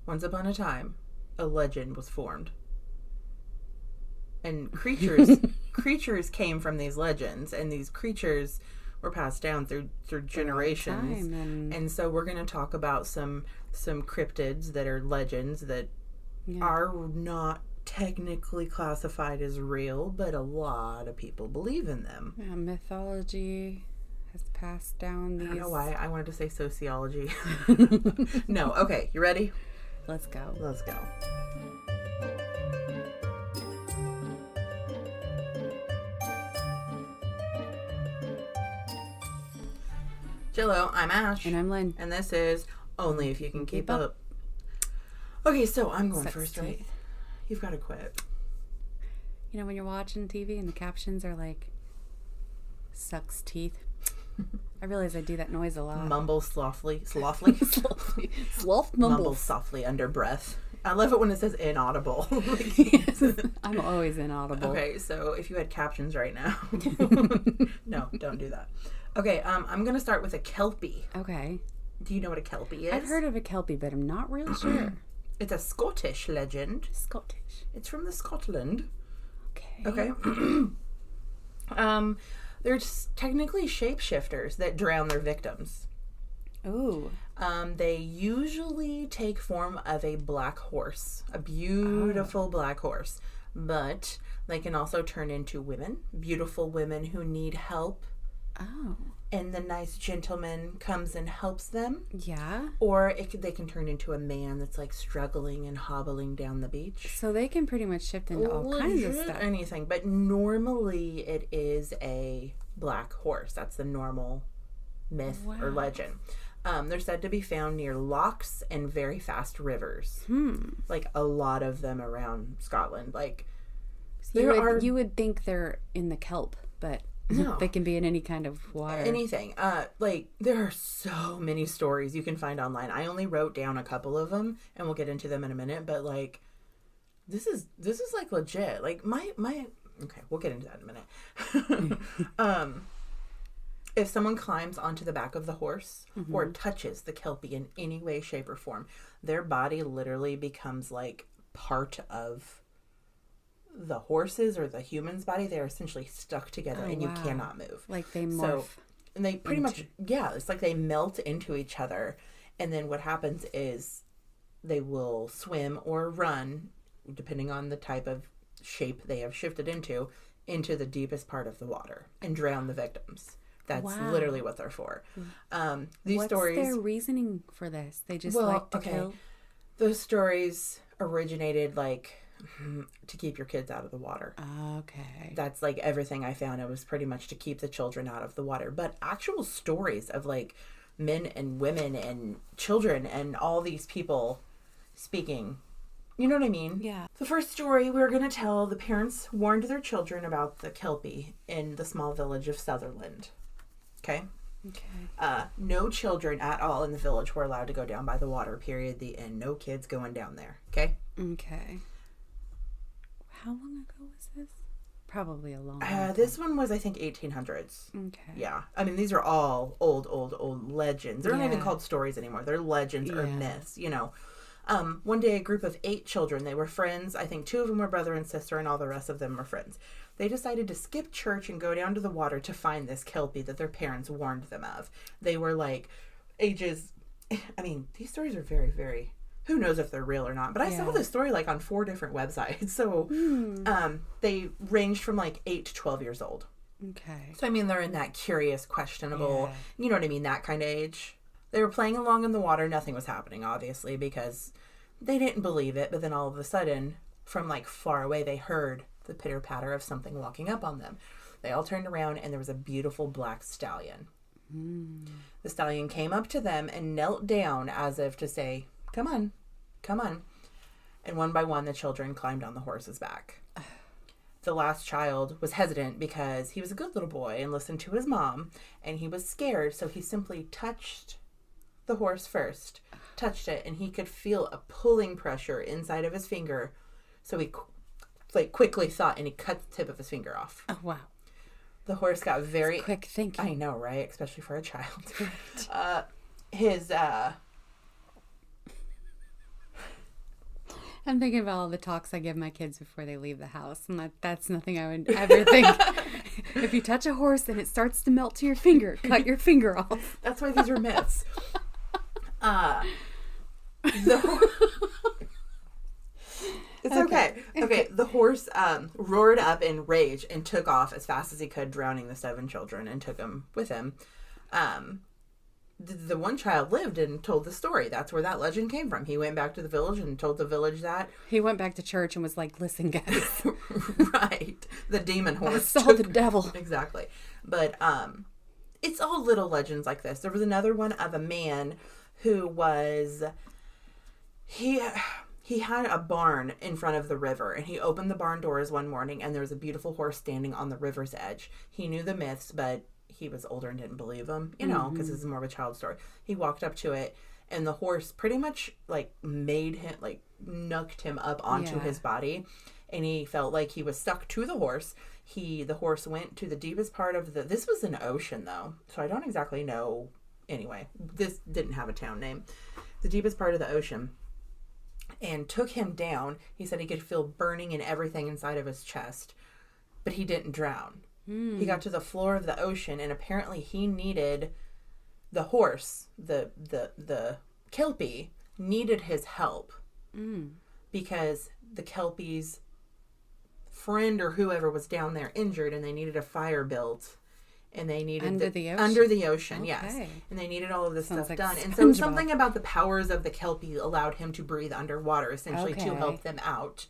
Once upon a time, a legend was formed. And creatures came from these legends, and these creatures were passed down through generations. And so we're going to talk about some cryptids that are legends that are not technically classified as real, but a lot of people believe in them. Yeah, mythology has passed down these. I don't know why I wanted to say sociology. No, okay, you ready? Let's go. Let's go. Jello, I'm Ash. And I'm Lynn. And this is Only If You Can Keep Up. Okay, so I'm going first, right? You've got to quit. You know when you're watching TV and the captions are like, sucks teeth? I realize I do that noise a lot. Mumble slothfully. Sloth Mumble softly under breath. I love it when it says inaudible. Yes, I'm always inaudible. Okay, so if you had captions right now. No, don't do that. Okay, I'm going to start with a Kelpie. Okay. Do you know what a Kelpie is? I've heard of a Kelpie, but I'm not really sure. It's a Scottish legend. Scottish. It's from the Scotland. Okay. They're technically shapeshifters that drown their victims. Ooh. They usually take form of a black horse, a beautiful black horse, but they can also turn into women, beautiful women who need help. Oh. And the nice gentleman comes and helps them. Yeah. Or they can turn into a man that's like struggling and hobbling down the beach. So they can pretty much shift into all kinds of stuff. Anything. But normally it is a black horse. That's the normal myth or legend. They're said to be found near lochs and very fast rivers. Like a lot of them around Scotland. Like you would think they're in the kelp, but no. They can be in any kind of water. Anything. Like there are so many stories you can find online. I only wrote down a couple of them, and we'll get into them in a minute. But like, this is like legit. Like my. Okay, we'll get into that in a minute. If someone climbs onto the back of the horse or touches the Kelpie in any way, shape, or form, their body literally becomes like part of the horse's or the human's body. They're essentially stuck together and you cannot move. Like they morph. So, and they pretty much, it's like they melt into each other. And then what happens is they will swim or run, depending on the type of shape they have shifted into the deepest part of the water and drown the victims. That's literally what they're for. These stories. What's their reasoning for this? They just like to kill? Those stories originated like to keep your kids out of the water. Okay. That's like everything I found. It was pretty much to keep the children out of the water. But actual stories of like men and women and children and all these people speaking. You know what I mean? Yeah. The first story we're going to tell, the parents warned their children about the Kelpie in the small village of Sutherland. Okay? Okay. No children at all in the village were allowed to go down by the water, period. The end. No kids going down there. Okay? Okay. How long ago was this? Probably a long time. This one was, I think, 1800s. Okay. Yeah. I mean, these are all old legends. They're not even called stories anymore. They're legends or myths, you know. One day, a group of 8 children, they were friends. I think 2 of them were brother and sister, and all the rest of them were friends. They decided to skip church and go down to the water to find this Kelpie that their parents warned them of. They were like ages... I mean, these stories are very, very... Who knows if they're real or not? But I saw this story like on 4 different websites. So they ranged from like 8 to 12 years old. Okay. So, I mean, they're in that curious, questionable, you know what I mean, that kind of age. They were playing along in the water. Nothing was happening, obviously, because they didn't believe it. But then all of a sudden, from like far away, they heard the pitter-patter of something walking up on them. They all turned around, and there was a beautiful black stallion. The stallion came up to them and knelt down as if to say, come on, come on. And one by one, the children climbed on the horse's back. The last child was hesitant because he was a good little boy and listened to his mom, and he was scared, so he simply touched the horse first, touched it, and he could feel a pulling pressure inside of his finger. So he quickly thought, and he cut the tip of his finger off. Oh, wow. The horse got very... That's quick thinking. I know, right? Especially for a child. I'm thinking about all the talks I give my kids before they leave the house, and that's nothing I would ever think. If you touch a horse and it starts to melt to your finger, cut your finger off. That's why these are myths. It's okay. Okay, the horse roared up in rage and took off as fast as he could, drowning the 7 children, and took them with him. The one child lived and told the story. That's where that legend came from. He went back to the village and told the village that. He went back to church and was like, listen, guys. Right. The demon horse. I saw the devil. Exactly. But it's all little legends like this. There was another one of a man who was... He had a barn in front of the river, and he opened the barn doors one morning, and there was a beautiful horse standing on the river's edge. He knew the myths, but he was older and didn't believe them, you know, because this is more of a child story. He walked up to it, and the horse pretty much, like, made him, like, knucked him up onto his body, and he felt like he was stuck to the horse. The horse went to the deepest part of this was an ocean, though, so I don't exactly know. Anyway, this didn't have a town name. The deepest part of the ocean. And took him down. He said he could feel burning and everything inside of his chest, but he didn't drown. He got to the floor of the ocean, and apparently he needed the horse, the Kelpie, needed his help because the Kelpie's friend or whoever was down there injured, and they needed a fire built. And they needed under the ocean. Okay. Yes. And they needed all of this stuff like done. And so something about the powers of the Kelpie allowed him to breathe underwater, essentially, to help them out.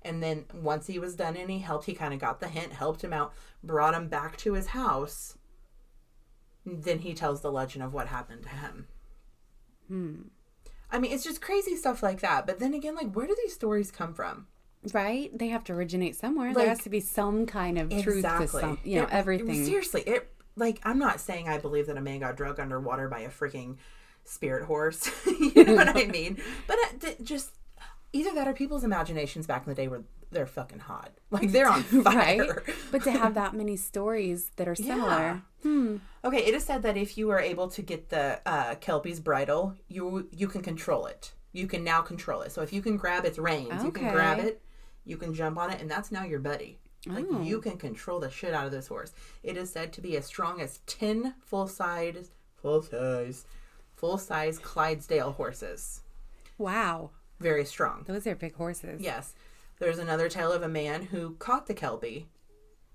And then once he was done and he helped, he kind of got the hint, helped him out, brought him back to his house. Then he tells the legend of what happened to him. I mean, it's just crazy stuff like that. But then again, like, where do these stories come from? Right? They have to originate somewhere. Like, there has to be some kind of truth to some, everything. Seriously, I'm not saying I believe that a man got drugged underwater by a freaking spirit horse. You know what I mean? But just either that or people's imaginations back in the day were they're fucking hot. Like, they're on fire. Right? But to have that many stories that are similar. Yeah. Okay, it is said that if you are able to get the Kelpie's bridle, you can control it. You can now control it. So if you can grab its reins, you can grab it, you can jump on it, and that's now your buddy. Like, you can control the shit out of this horse. It is said to be as strong as 10 full-size Clydesdale horses. Wow. Very strong. Those are big horses. Yes. There's another tale of a man who caught the Kelpie,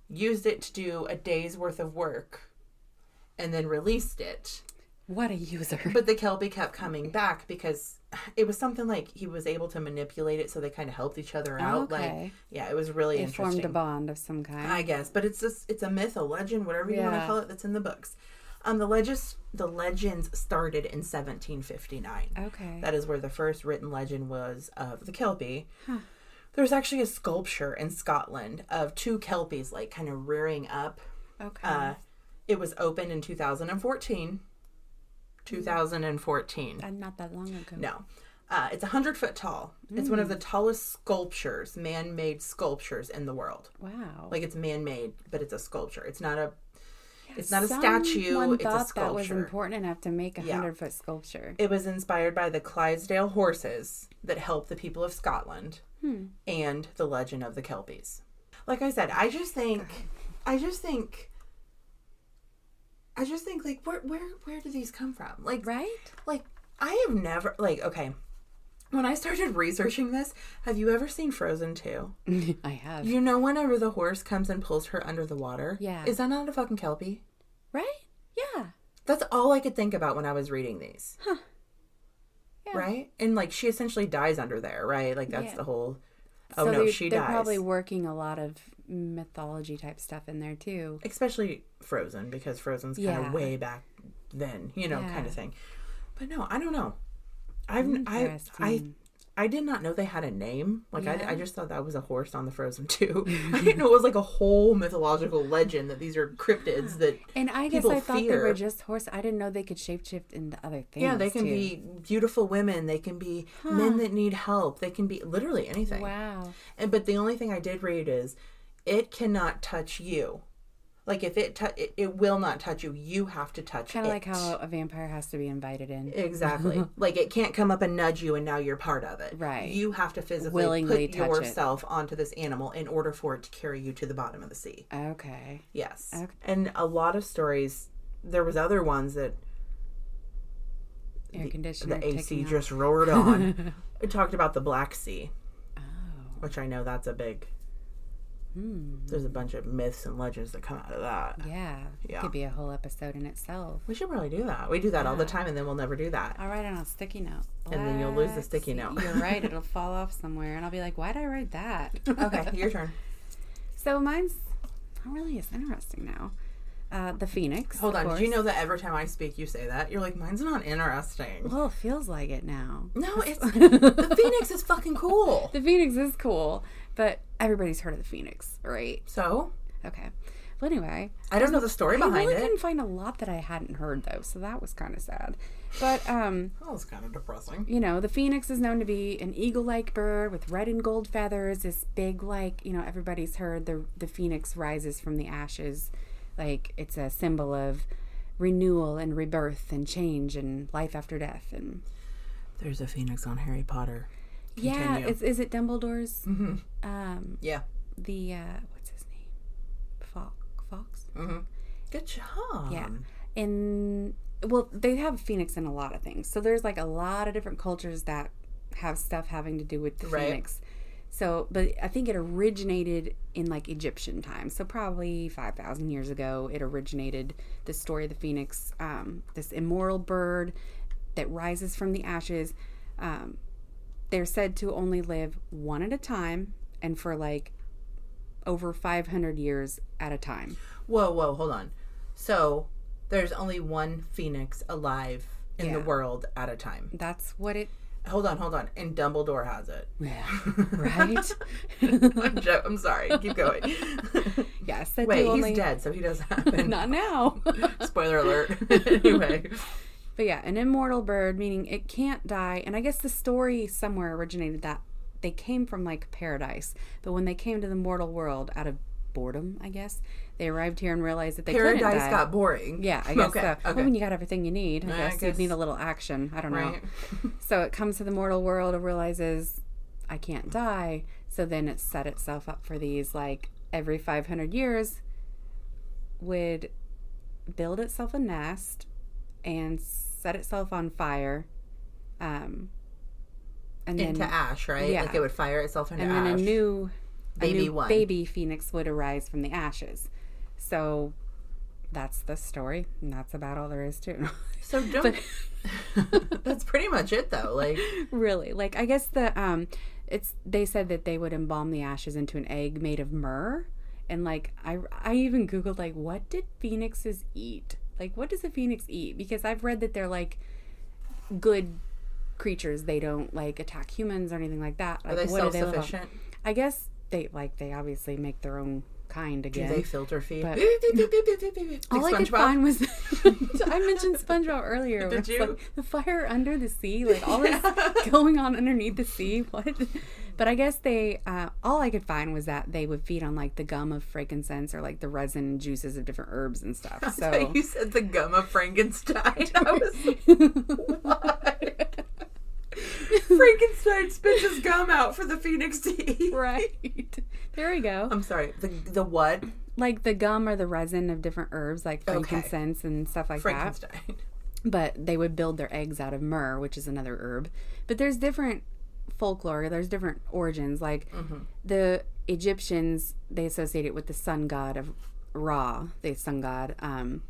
used it to do a day's worth of work, and then released it. What a user. But the Kelpie kept coming back because it was something like he was able to manipulate it, so they kind of helped each other out. Okay. Like, yeah, it was really interesting. Formed a bond of some kind. I guess. But it's a myth, a legend, whatever you want to call it, that's in the books. The legends started in 1759. Okay. That is where the first written legend was of the Kelpie. Huh. There's actually a sculpture in Scotland of 2 Kelpies, like, kind of rearing up. Okay. It was opened in 2014. 2014. Not that long ago. No. It's 100 foot tall. It's one of the tallest sculptures, man-made sculptures in the world. Wow. Like, it's man-made, but it's a sculpture. It's not a statue. It's a sculpture. That was important enough to make a 100-foot sculpture. It was inspired by the Clydesdale horses that helped the people of Scotland and the legend of the Kelpies. Like I said, I just think like where do these come from? Like, right? Like, I have never, like, okay, when I started researching this, have you ever seen Frozen 2? I have. You know, whenever the horse comes and pulls her under the water? Yeah. Is that not a fucking Kelpie? Right? Yeah. That's all I could think about when I was reading these. Huh. Yeah. Right? And, like, she essentially dies under there, right? Like, that's the whole... Oh, so no, she dies. They're probably working a lot of mythology type stuff in there, too. Especially Frozen, because Frozen's kind of way back then, you know, kind of thing. But no, I don't know. I did not know they had a name. Like, I just thought that was a horse on the Frozen 2. I didn't know it was like a whole mythological legend that these are cryptids that And I guess I thought they were just horse. I didn't know they could shapeshift into other things. Yeah, they can be beautiful women. They can be men that need help. They can be literally anything. Wow. But the only thing I did read is it cannot touch you, Like, if it will not touch you. You have to touch it. Kind of like how a vampire has to be invited in. Exactly. Like, it can't come up and nudge you and now you're part of it. Right. You have to physically willingly put touch yourself onto this animal in order for it to carry you to the bottom of the sea. Okay. Yes. Okay. And a lot of stories, there was other ones that air conditioner the AC just roared on. It talked about the Black Sea. Oh. Which I know that's a big... There's a bunch of myths and legends that come out of that. Yeah. Yeah. Could be a whole episode in itself. We should probably do that. We do that all the time, and then we'll never do that. I'll write it on a sticky note. And then you'll lose the sticky note. You're right. It'll fall off somewhere, and I'll be like, why did I write that? Okay, your turn. So mine's not really as interesting now. The Phoenix. Hold on. Did you know that every time I speak, you say that? You're like, mine's not interesting. Well, it feels like it now. No, it's... the Phoenix is fucking cool. The Phoenix is cool, but everybody's heard of the Phoenix, right? So? Okay. Well, anyway. I don't know the story behind it. I really couldn't find a lot that I hadn't heard, though, so that was kind of sad. But, that was kind of depressing. You know, the Phoenix is known to be an eagle-like bird with red and gold feathers. This big, like, you know, everybody's heard the Phoenix rises from the ashes. Like, it's a symbol of renewal and rebirth and change and life after death. And there's a Phoenix on Harry Potter. Continue. Yeah, is it Dumbledore's? Mm-hmm. Yeah. The, what's his name? Fox? Mm-hmm. Good job. Yeah. And, well, they have Phoenix in a lot of things. So there's, like, a lot of different cultures that have stuff having to do with the Phoenix. So, but I think it originated in, like, Egyptian times. So probably 5,000 years ago, it originated, the story of the Phoenix, this immortal bird that rises from the ashes. They're said to only live one at a time and for, like, over 500 years at a time. Whoa, hold on. So, there's only one Phoenix alive in the world at a time. That's what it... Hold on. And Dumbledore has it. Yeah. Right? I'm sorry. Keep going. Yes. Wait, he's dead, so he doesn't happen. Not now. Spoiler alert. Anyway. But yeah, an immortal bird, meaning it can't die. And I guess the story somewhere originated that they came from, like, paradise. But when they came to the mortal world, out of boredom, I guess, they arrived here and realized that they couldn't die. Paradise got boring. Yeah, I guess so. Okay. Well, when you got everything you need, I guess you'd need a little action. I don't know. Right. So it comes to the mortal world and realizes, I can't die. So then it set itself up for these, like, every 500 years would build itself a nest and set itself on fire. And then, into ash, right? Yeah. Like it would fire itself into ash. And then a new one. baby phoenix would arise from the ashes. So that's the story, and that's about all there is to it. So that's pretty much it, though. Like, really, like, I guess they said that they would embalm the ashes into an egg made of myrrh, and, like, I even googled, like, what did phoenixes eat? Like, what does a phoenix eat? Because I've read that they're, like, good creatures. They don't, like, attack humans or anything like that. Like, are they self-sufficient? I guess they obviously make their own kind again. Do they filter feed? But like all I could find was I mentioned SpongeBob earlier. Did you? Like, the fire under the sea, like all this going on underneath the sea. What? But I guess they all I could find was that they would feed on, like, the gum of frankincense or, like, the resin and juices of different herbs and stuff. So you said the gum of Frankenstein. I was what? Frankenstein spits his gum out for the phoenix to eat. Right. There we go. I'm sorry. The what? Like the gum or the resin of different herbs, like frankincense and stuff like Frankenstein. that. But they would build their eggs out of myrrh, which is another herb. But there's different folklore. There's different origins. Like the Egyptians, they associate it with the sun god of Ra, the sun god. And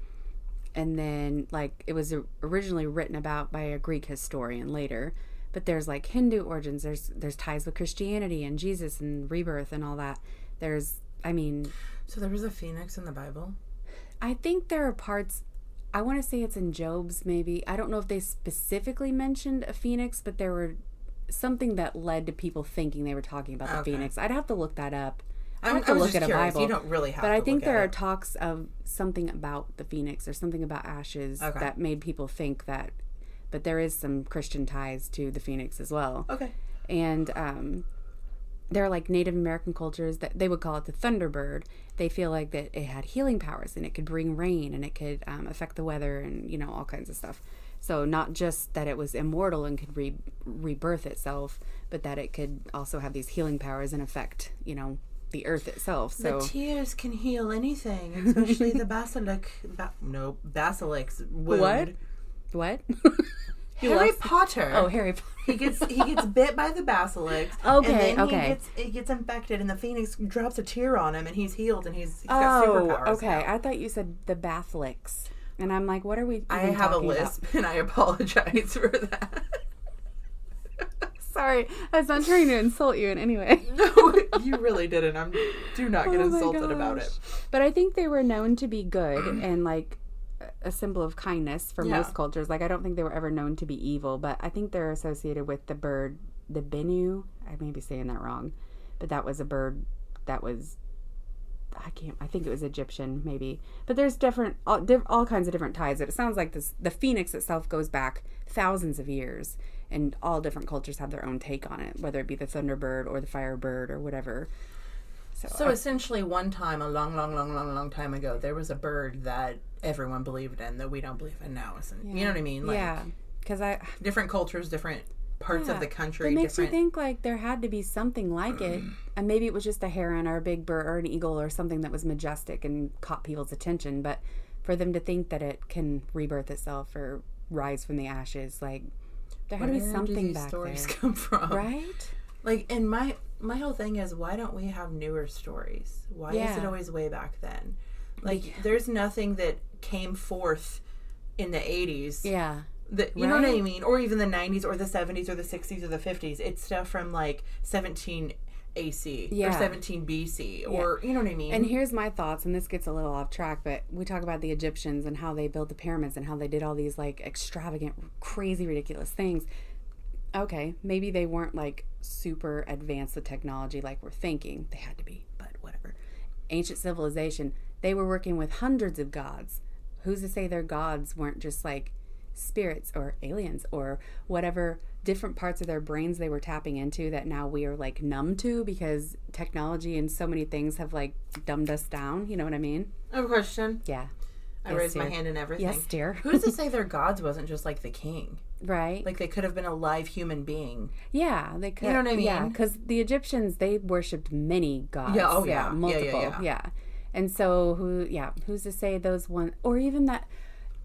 then, like, it was originally written about by a Greek historian later. But there's, like, Hindu origins. There's ties with Christianity and Jesus and rebirth and all that. So there was a phoenix in the Bible? I think there are parts, I want to say it's in Job's maybe. I don't know if they specifically mentioned a phoenix, but there were something that led to people thinking they were talking about the phoenix. I'd have to look that up. I have to look at a Bible. You don't really have but to I think look there at are it. talks of something about the phoenix or something about ashes that made people think that. But there is some Christian ties to the phoenix as well. Okay. And there are like Native American cultures that they would call it the thunderbird. They feel like that it had healing powers and it could bring rain and it could affect the weather and, you know, all kinds of stuff. So not just that it was immortal and could rebirth itself, but that it could also have these healing powers and affect, you know, the earth itself. So the tears can heal anything, especially the basilic's wound. What? Harry Potter. Oh, Harry Potter. He gets bit by the basilisk. Okay, and then okay. He gets infected, and the phoenix drops a tear on him, and he's healed, and he's got superpowers. Okay. Now. I thought you said the bathlicks, and I'm like, what are we? I have a lisp, and I apologize for that. Sorry, I was not trying to insult you in any way. No, you really didn't. Do not get insulted about it. But I think they were known to be good and like a symbol of kindness for most cultures. Like, I don't think they were ever known to be evil, but I think they're associated with the bird, the binu. I may be saying that wrong, but that was a bird that was, I think it was Egyptian, maybe. But there's all kinds of different ties. It sounds like the phoenix itself goes back thousands of years, and all different cultures have their own take on it, whether it be the thunderbird or the firebird or whatever. So essentially, one time, a long time ago, there was a bird that everyone believed in that we don't believe in now. You know what I mean? Like, because different cultures, different parts of the country. It makes you think like there had to be something like it, and maybe it was just a heron or a big bird or an eagle or something that was majestic and caught people's attention. But for them to think that it can rebirth itself or rise from the ashes, like there had to be something back there. Where do these stories come from? Right? Like, and my whole thing is, why don't we have newer stories? Why is it always way back then? Like, there's nothing that came forth in the 80s. Yeah. You know what I mean? Or even the 90s or the 70s or the 60s or the 50s. It's stuff from, like, 17 AC or 17 BC or, you know what I mean? And here's my thoughts, and this gets a little off track, but we talk about the Egyptians and how they built the pyramids and how they did all these, like, extravagant, crazy, ridiculous things. Okay, maybe they weren't, like, super advanced with technology like we're thinking. They had to be, but whatever. Ancient civilization, they were working with hundreds of gods. Who's to say their gods weren't just, like, spirits or aliens or whatever different parts of their brains they were tapping into that now we are, like, numb to because technology and so many things have, like, dumbed us down. You know what I mean? I have a question. Yeah. I raised my hand and everything. Yes, dear. Who's to say their gods wasn't just like the king? Right. Like, they could have been a live human being. Yeah, they could. You know what I mean? Yeah, because the Egyptians, they worshipped many gods. Yeah, oh yeah. Multiple. Yeah. And so, who's to say those one, or even that,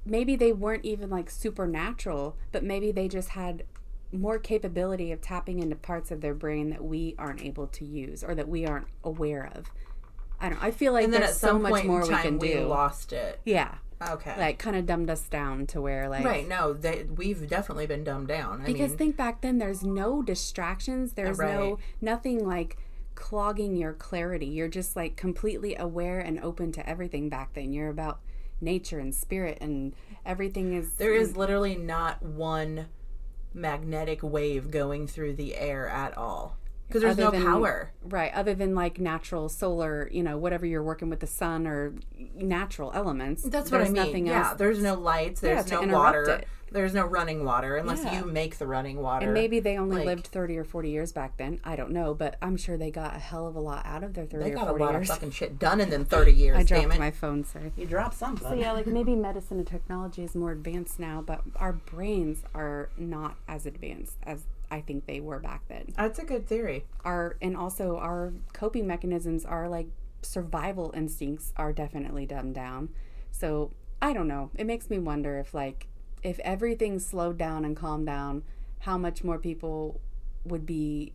maybe they weren't even, like, supernatural, but maybe they just had more capability of tapping into parts of their brain that we aren't able to use or that we aren't aware of. I don't know. I feel like and then there's at some so much point more in time, we can do. We lost it. Yeah. Okay. Like, kind of dumbed us down to where, like... Right, no, we've definitely been dumbed down. Because think back then, there's no distractions. There's nothing, like, clogging your clarity. You're just, like, completely aware and open to everything back then. You're about nature and spirit and everything is... There is literally not one magnetic wave going through the air at all. Because there's no power. Right, other than, like, natural solar, you know, whatever you're working with the sun or natural elements. That's what I mean. Nothing else. Yeah, there's no lights, there's no water. There's no running water unless you make the running water. And maybe they only lived 30 or 40 years back then. I don't know, but I'm sure they got a hell of a lot out of their 30 or 40 years. They got a lot of fucking shit done in them 30 years, I dropped my phone, sorry. You dropped something. So yeah, like, maybe medicine and technology is more advanced now, but our brains are not as advanced as I think they were back then. That's a good theory. And also our coping mechanisms, our, like, survival instincts are definitely dumbed down. So I don't know. It makes me wonder if, like, if everything slowed down and calmed down, how much more people would be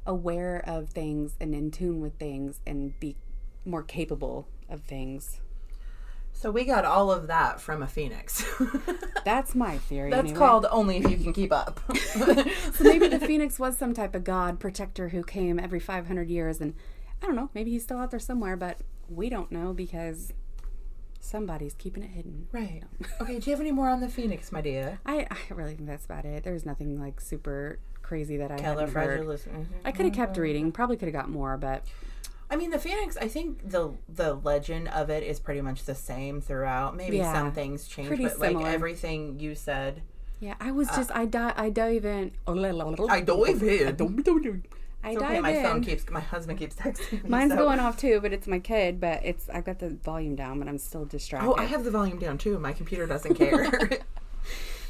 aware of things and in tune with things and be more capable of things. So we got all of that from a phoenix. That's my theory. That's anyway. Called Only If You Can Keep Up. So maybe the phoenix was some type of god protector who came every 500 years, and I don't know, maybe he's still out there somewhere, but we don't know because somebody's keeping it hidden. Right. Okay, do you have any more on the phoenix, my dear? I really think that's about it. There's nothing, like, super crazy that I haven't heard. Mm-hmm. I could have kept reading. Probably could have got more, but... I mean, the phoenix, I think the legend of it is pretty much the same throughout. Maybe some things change, but similar. Like everything you said Yeah, I was just, I dove in. I dove in. My husband keeps texting me. Mine's going off too, but it's my kid. But I got the volume down, but I'm still distracted. Oh, I have the volume down too. My computer doesn't care.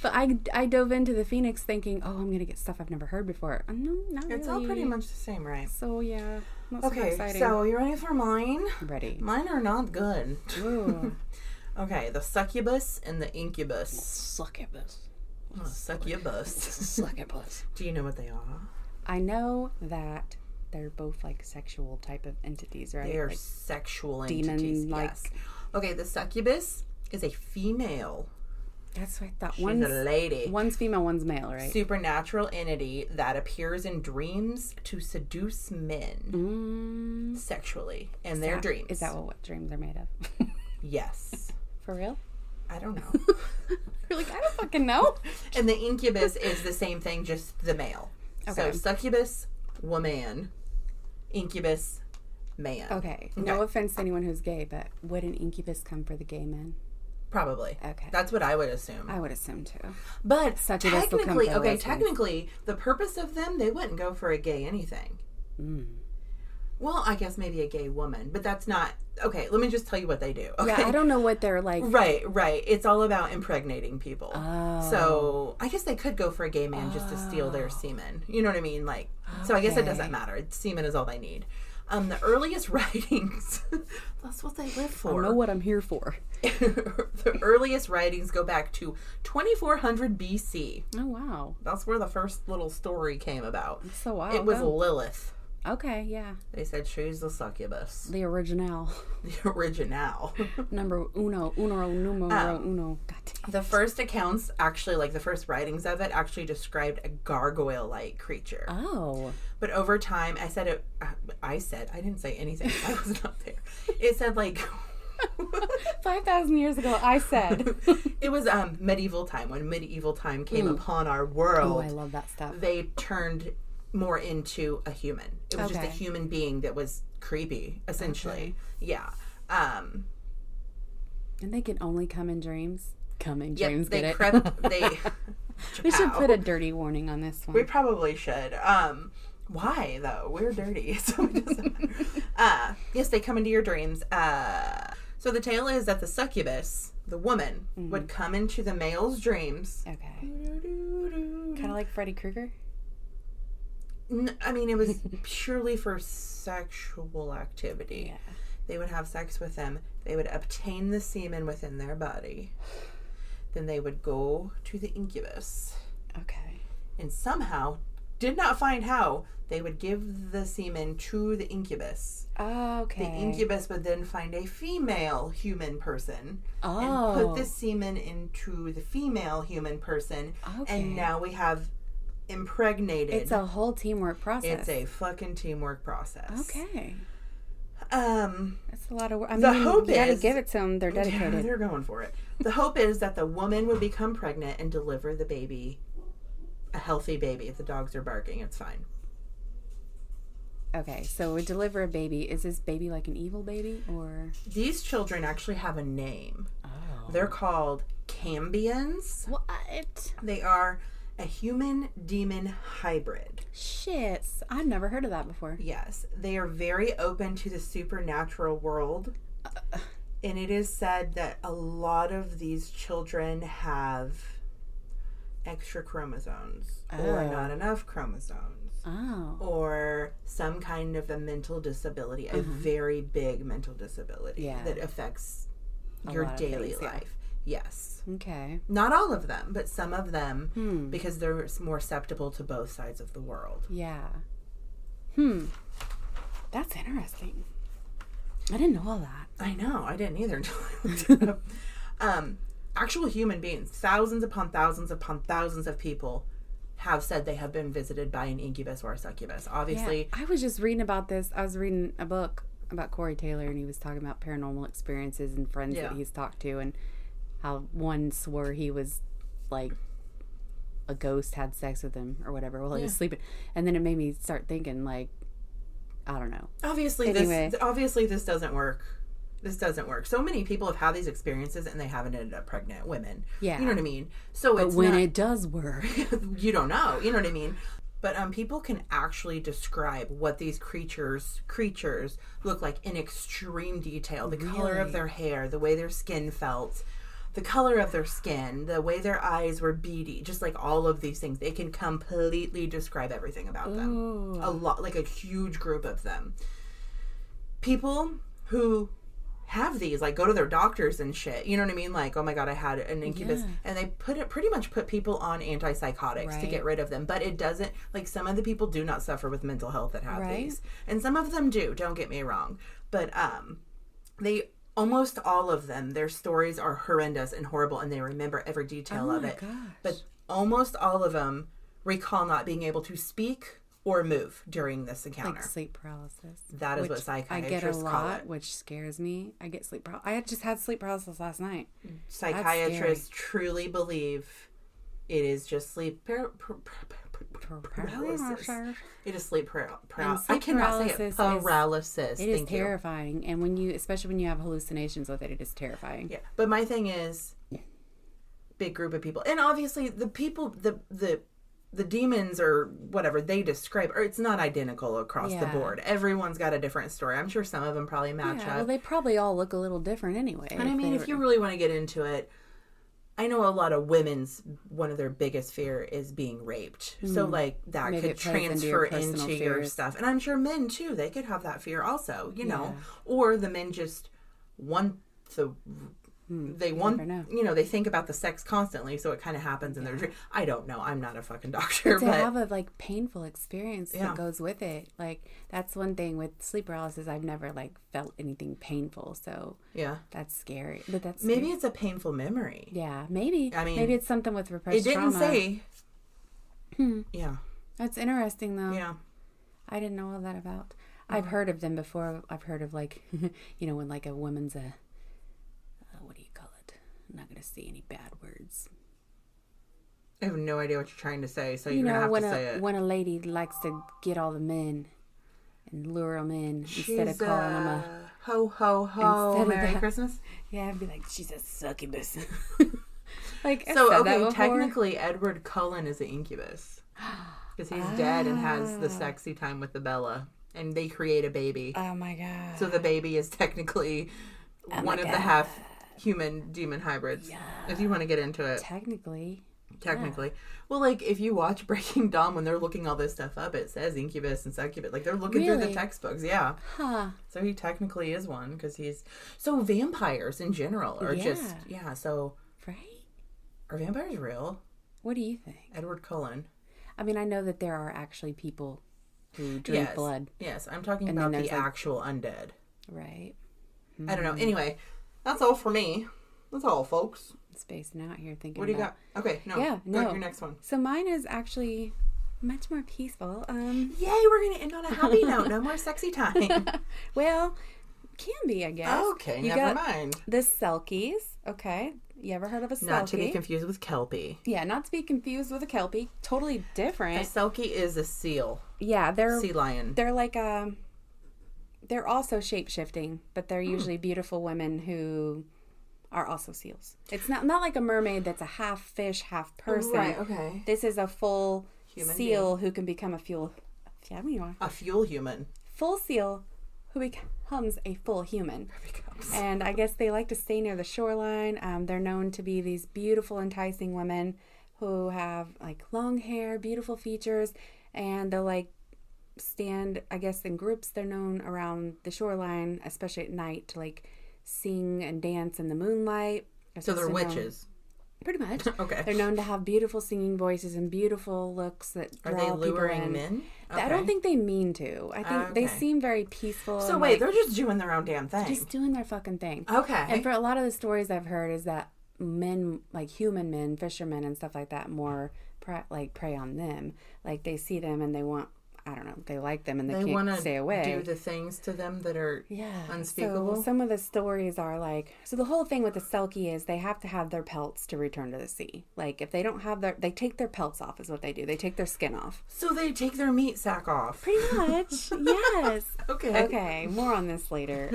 But I dove into the Phoenix thinking, oh, I'm gonna get stuff I've never heard before. No, not really. It's all pretty much the same, right? So yeah, not okay. So exciting. So you ready for mine? Ready. Mine are not good. Okay, the succubus and the incubus. Succubus. Succubus. Succubus. Do you know what they are? I know that they're both like sexual type of entities, right? They are like sexual demon, entities. like. Yes. Okay, the succubus is a female. That's what I thought. She's a lady. One's female, one's male, right? Supernatural entity that appears in dreams to seduce men sexually in their dreams. Is that what dreams are made of? Yes. For real? I don't know. You're like, I don't fucking know. And the incubus is the same thing, just the male. Okay. So succubus, woman. Incubus, man. Okay. No offense to anyone who's gay, but would an incubus come for the gay men? Probably. Okay. That's what I would assume. I would assume too. But technically, the purpose of them, they wouldn't go for a gay anything. Well, I guess maybe a gay woman, but that's not... Okay, let me just tell you what they do. Okay? Yeah, I don't know what they're like. Right. It's all about impregnating people. Oh. So, I guess they could go for a gay man just to steal their semen. You know what I mean? Like, so I guess it doesn't matter. Semen is all they need. The earliest writings, that's what they live for. I know what I'm here for. The earliest writings go back to 2400 BC. Oh, wow. That's where the first little story came about. That's so wild. It was Lilith. Okay, yeah. They said she's the succubus. The original. The original. Numero uno. God damn. The first accounts, actually, like the first writings of it, actually described a gargoyle-like creature. Oh. But over time, I didn't say anything. I was not there. It said like... 5,000 years ago, I said. It was medieval time. When medieval time came upon our world. Oh, I love that stuff. They turned more into a human. It was just a human being that was creepy, essentially. Okay. Yeah. And they can only come in dreams? Come in dreams, they get it? crept... We should put a dirty warning on this one. We probably should. Why, though? We're dirty, so it doesn't matter. Yes, they come into your dreams. So the tale is that the succubus, the woman, would come into the male's dreams. Okay. Kind of like Freddy Krueger? I mean, it was purely for sexual activity. Yeah. They would have sex with them. They would obtain the semen within their body. Then they would go to the incubus. Okay. And somehow, did not find how, they would give the semen to the incubus. Oh, okay. The incubus would then find a female human person and put the semen into the female human person. Okay. And now we have impregnated. It's a whole teamwork process. It's a fucking teamwork process. Okay. That's a lot of work. I the mean, hope you gotta is, give it to them. They're dedicated. Yeah, they're going for it. The hope is that the woman would become pregnant and deliver the baby, a healthy baby. If the dogs are barking, it's fine. Okay, so we deliver a baby. Is this baby like an evil baby, or? These children actually have a name. Oh. They're called Cambions. What? They are a human-demon hybrid. Shit. I've never heard of that before. Yes. They are very open to the supernatural world. And it is said that a lot of these children have extra chromosomes. Or not enough chromosomes. Oh. Or some kind of a mental disability. A very big mental disability that affects your daily life. Yes. Okay. Not all of them, but some of them, because they're more susceptible to both sides of the world. Yeah. That's interesting. I didn't know all that. I know. I didn't either until I looked it up. Actual human beings, thousands upon thousands upon thousands of people have said they have been visited by an incubus or a succubus. Obviously. Yeah, I was just reading about this. I was reading a book about Corey Taylor, and he was talking about paranormal experiences and friends that he's talked to, and how one swore he was like a ghost had sex with him or whatever while he was sleeping. And then it made me start thinking, like, I don't know. Obviously this doesn't work. This doesn't work. So many people have had these experiences and they haven't ended up pregnant, women. Yeah. You know what I mean? So but when it does work. You don't know. You know what I mean? But people can actually describe what these creatures look like in extreme detail. The color of their hair, the way their skin felt, the color of their skin, the way their eyes were beady, just like all of these things. They can completely describe everything about them. A lot, like a huge group of them. People who have these, like, go to their doctors and shit. You know what I mean? Like, oh my God, I had an incubus. Yeah. And they pretty much put people on antipsychotics to get rid of them. But it doesn't, like, some of the people do not suffer with mental health that have these. And some of them do, don't get me wrong. But almost all of them, their stories are horrendous and horrible, and they remember every detail of it. Gosh. But almost all of them recall not being able to speak or move during this encounter. Like sleep paralysis. That is what psychiatrists I get a lot, call it. Which scares me. I get sleep paralysis. I just had sleep paralysis last night. Psychiatrists truly believe it is just sleep paralysis. It is sleep paralysis. I cannot say it. Paralysis. It is terrifying. And especially when you have hallucinations with it, it is terrifying. Yeah. But my thing is, big group of people. And obviously the people, the demons or whatever they describe, or it's not identical across the board. Everyone's got a different story. I'm sure some of them probably match up. Well, they probably all look a little different anyway. And I mean, if you really want to get into it, I know a lot of one of their biggest fear is being raped. So, like, that maybe could transfer into your stuff. And I'm sure men, too, they could have that fear also, you know. Or the men just want the... They want, they think about the sex constantly, so it kind of happens in their dream. I don't know. I'm not a fucking doctor. But to have a, like, painful experience that goes with it. Like, that's one thing with sleep paralysis. I've never, like, felt anything painful. So, that's scary. But that's scary. Maybe it's a painful memory. Yeah, maybe. I mean, maybe it's something with repressed trauma. It didn't say. Yeah. That's interesting, though. Yeah. I didn't know all that about. I've heard of them before. I've heard of, like, when, like, a woman's a... what do you call it? I'm not going to say any bad words. I have no idea what you're trying to say, so you're going to have to say it. When a lady likes to get all the men and lure them in instead of calling them a... Ho, ho, ho, Merry Christmas? Yeah, I'd be like, she's a succubus. Like, so, okay, technically Edward Cullen is an incubus. Because he's dead and has the sexy time with the Bella. And they create a baby. Oh, my God. So the baby is technically one of the half... human demon hybrids. Yeah. If you want to get into it. Technically. Yeah. Well, like, if you watch Breaking Dawn, when they're looking all this stuff up, it says incubus and succubus. Like, they're looking through the textbooks. Yeah. Huh. So he technically is one, because he's... So vampires in general are just... Yeah, so... Right? Are vampires real? What do you think? Edward Cullen. I mean, I know that there are actually people who drink blood. Yes, I'm talking about the actual undead. Right. I don't know. Anyway... That's all for me. That's all, folks. Spacing out here thinking. What do you got? Okay, no. Yeah, no. Go, your next one. So mine is actually much more peaceful. Yay, we're going to end on a happy note. No more sexy time. Well, can be, I guess. Okay, never mind. The Selkies. Okay. You ever heard of a Selkie? Not to be confused with Kelpie. Yeah, not to be confused with a Kelpie. Totally different. A Selkie is a seal. Yeah, they're... Sea lion. They're like a... They're also shape-shifting, but they're usually beautiful women who are also seals. It's not like a mermaid that's a half fish, half person. Right, okay. This is a full human seal who can become a fuel... A fuel human. Full seal who becomes a full human. And I guess they like to stay near the shoreline. They're known to be these beautiful, enticing women who have, like, long hair, beautiful features, and they'll, like, stand, I guess, in groups. They're known around the shoreline, especially at night, to, like, sing and dance in the moonlight. So they're witches. Pretty much. Okay. They're known to have beautiful singing voices and beautiful looks that draw people in. Are they luring men? Okay. I don't think they mean to. I think they seem very peaceful. So wait, they're just doing their own damn thing. Just doing their fucking thing. Okay. And for a lot of the stories I've heard is that men, like human men, fishermen and stuff like that, more prey on them. Like, they see them and they want, I don't know, they like them and they can't stay away. Do the things to them that are unspeakable. So some of the stories are like, so the whole thing with the Selkie is they have to have their pelts to return to the sea. Like, if they don't have they take their pelts off is what they do. They take their skin off. So they take their meat sack off. Pretty much, yes. Okay. Okay, more on this later.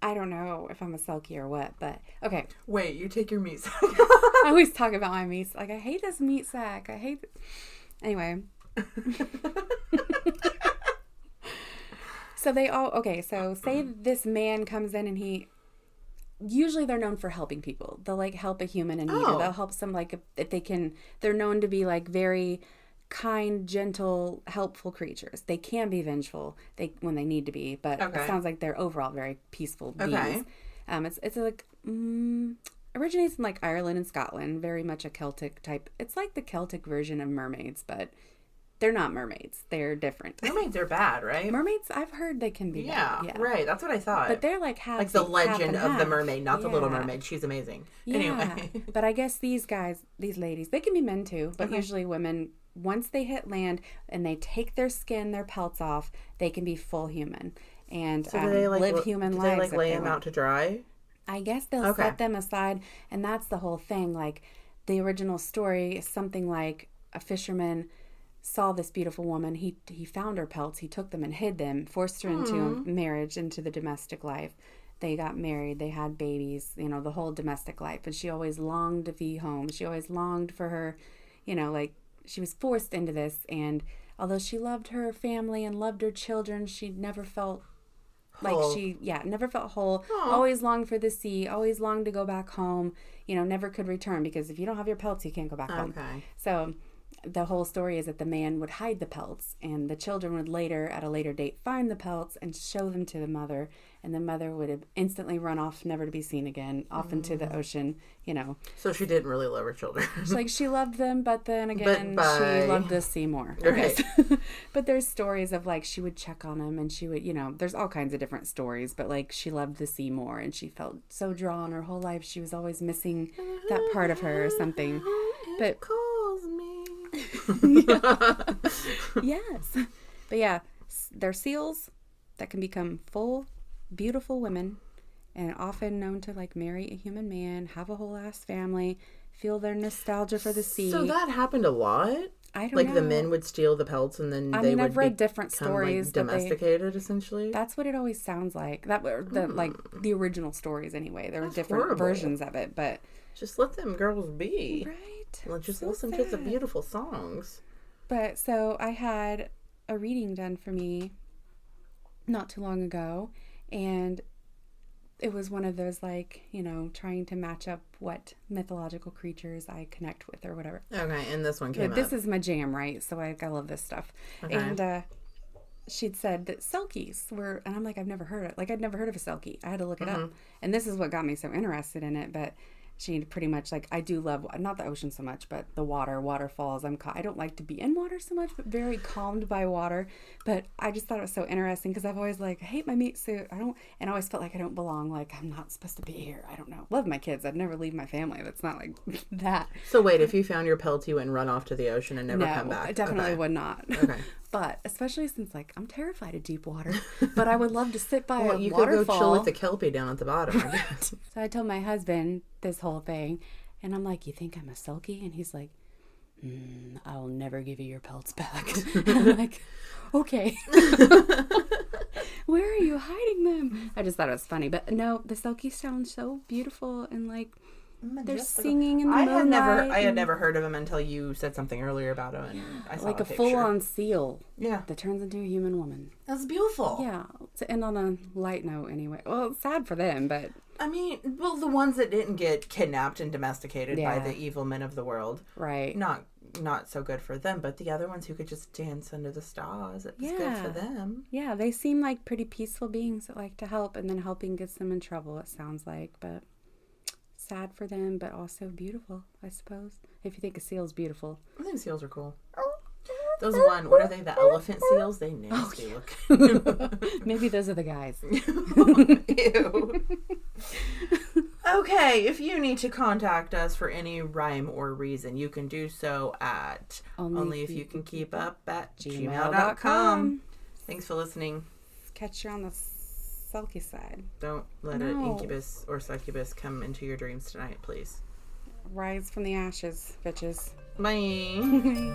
I don't know if I'm a Selkie or what, but okay. Wait, you take your meat sack. I always talk about my meat. Like, I hate this meat sack. I hate it. Anyway. So so say this man comes in and usually they're known for helping people. They'll like help a human in need. Or they'll help some, like, if they can, they're known to be like very kind, gentle, helpful creatures. They can be vengeful when they need to be, but it sounds like they're overall very peaceful beings. It's like originates in like Ireland and Scotland, very much a Celtic type. It's like the Celtic version of mermaids, but they're not mermaids. They're different. Mermaids are bad, right? Mermaids, I've heard they can be bad. Yeah, right. That's what I thought. But they're like half. Like the legend of the mermaid, not the Little Mermaid. She's amazing. Yeah. Anyway. But I guess these ladies, they can be men too, but usually women, once they hit land and they take their skin, their pelts off, they can be full human and so do they, like, live human lives. Do they like lay them out to dry? I guess they'll set them aside, and that's the whole thing. Like, the original story is something like a fisherman saw this beautiful woman. He found her pelts. He took them and hid them, forced her into marriage, into the domestic life. They got married. They had babies, the whole domestic life. And she always longed to be home. She always longed for her, like, she was forced into this. And although she loved her family and loved her children, she never felt whole. Never felt whole. Aww. Always longed for the sea. Always longed to go back home. Never could return, because if you don't have your pelts, you can't go back home. So the whole story is that the man would hide the pelts, and the children would at a later date, find the pelts and show them to the mother, and the mother would instantly run off, never to be seen again, off into the ocean, So she didn't really love her children. She loved them, but then again, she loved the sea more. Right. But there's stories of, like, she would check on them, and she would, there's all kinds of different stories, but, like, she loved the sea more, and she felt so drawn her whole life. She was always missing that part of her or something. But calls me. Yes. But yeah, they're seals that can become full, beautiful women, and often known to, like, marry a human man, have a whole ass family, feel their nostalgia for the sea. So that happened a lot? I don't know. Like, the men would steal the pelts, and then they would I've read different stories, like, domesticated, essentially. That's what it always sounds like. Like the original stories anyway. There were different versions of it, but just let them girls be. Right. Let's just listen to the beautiful songs. But so I had a reading done for me not too long ago, and it was one of those, like, trying to match up what mythological creatures I connect with or whatever. Okay, and this one came up. This is my jam, right? So I love this stuff. Okay. And she'd said that Selkies were, and I'm like, I'd never heard of a Selkie. I had to look it up. And this is what got me so interested in it, but she pretty much, like, I do love, not the ocean so much, but the waterfalls. I don't like to be in water so much, but very calmed by water. But I just thought it was so interesting, because I've always, like, I hate my meat suit. And I always felt like I don't belong. Like, I'm not supposed to be here. I don't know. Love my kids. I'd never leave my family. That's not like that. So wait, if you found your pelts, you wouldn't run off to the ocean and never come back? I definitely would not. Okay. But especially since, like, I'm terrified of deep water, but I would love to sit by a waterfall. You could go chill with the Kelpie down at the bottom, I guess. So I told my husband this whole thing, and I'm like, you think I'm a Selkie? And he's like, I'll never give you your pelts back. And I'm like, okay. Where are you hiding them? I just thought it was funny. But no, the Selkies sound so beautiful, and, like, they're singing in the moonlight. I had never heard of them until you said something earlier about them, and I saw like a full-on seal. Yeah, that turns into a human woman. That's beautiful. Yeah, to end on a light note, anyway. Well, it's sad for them, but I mean, the ones that didn't get kidnapped and domesticated by the evil men of the world, right? Not so good for them, but the other ones who could just dance under the stars, it was good for them. Yeah, they seem like pretty peaceful beings that like to help, and then helping gets them in trouble, it sounds like, but sad for them, but also beautiful, I suppose. If you think a seal's beautiful. I think seals are cool. Those what are they, the elephant seals? They nasty looking. Maybe those are the guys. Ew. Okay, if you need to contact us for any rhyme or reason, you can do so at onlyifyoucankeepup@gmail.com. Thanks for listening. Catch you on the Selkie side. Don't let an incubus or succubus come into your dreams tonight, please. Rise from the ashes, bitches. Bye.